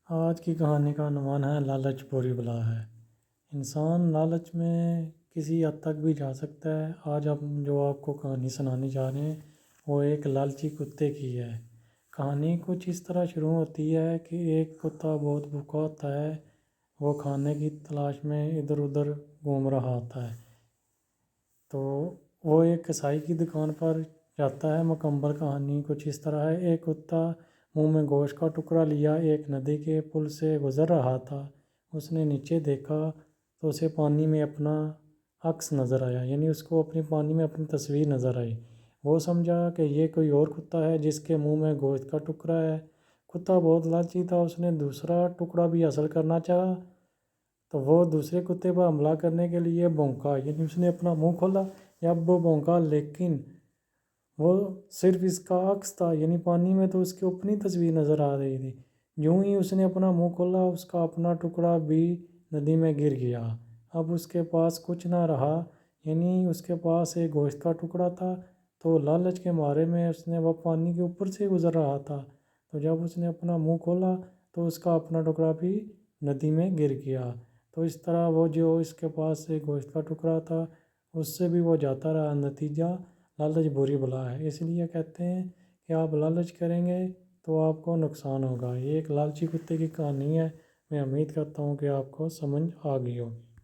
آج کی کہانی کا عنوان ہے لالچ بری بلا ہے۔ انسان لالچ میں کسی حد تک بھی جا سکتا ہے۔ آج ہم جو آپ کو کہانی سنانے جا رہے ہیں وہ ایک لالچی کتے کی ہے۔ کہانی کچھ اس طرح شروع ہوتی ہے کہ ایک کتا بہت بھوکا ہوتا ہے، وہ کھانے کی تلاش میں ادھر ادھر گھوم رہا ہوتا ہے۔ تو وہ ایک کسائی کی دکان پر جاتا ہے۔ مکمل کہانی کچھ اس طرح ہے۔ ایک کتا منہ میں گوشت کا ٹکڑا لیا ایک ندی کے پل سے گزر رہا تھا۔ اس نے نیچے دیکھا تو اسے پانی میں اپنا عکس نظر آیا، یعنی اس کو اپنی پانی میں اپنی تصویر نظر آئی۔ وہ سمجھا کہ یہ کوئی اور کتا ہے جس کے منہ میں گوشت کا ٹکڑا ہے۔ کتا بہت لالچی تھا، اس نے دوسرا ٹکڑا بھی حاصل کرنا چاہا تو وہ دوسرے کتے پر حملہ کرنے کے لیے بھونکا، یعنی اس نے اپنا منہ کھولا۔ جب وہ بھونکا لیکن وہ صرف اس کا عکس تھا، یعنی پانی میں تو اس کی اپنی تصویر نظر آ رہی تھی۔ یوں ہی اس نے اپنا منہ کھولا، اس کا اپنا ٹکڑا بھی ندی میں گر گیا۔ اب اس کے پاس کچھ نہ رہا، یعنی اس کے پاس ایک گوشت کا ٹکڑا تھا تو لالچ کے مارے میں اس نے وہ پانی کے اوپر سے گزر رہا تھا، تو جب اس نے اپنا منہ کھولا تو اس کا اپنا ٹکڑا بھی ندی میں گر گیا۔ تو اس طرح وہ جو اس کے پاس ایک گوشت کا ٹکڑا تھا اس سے بھی وہ جاتا رہا۔ نتیجہ لالچ بری بلا ہے۔ اس لیے کہتے ہیں کہ آپ لالچ کریں گے تو آپ کو نقصان ہوگا۔ یہ ایک لالچی کتے کی کہانی ہے۔ میں امید کرتا ہوں کہ آپ کو سمجھ آ گئی ہوگی۔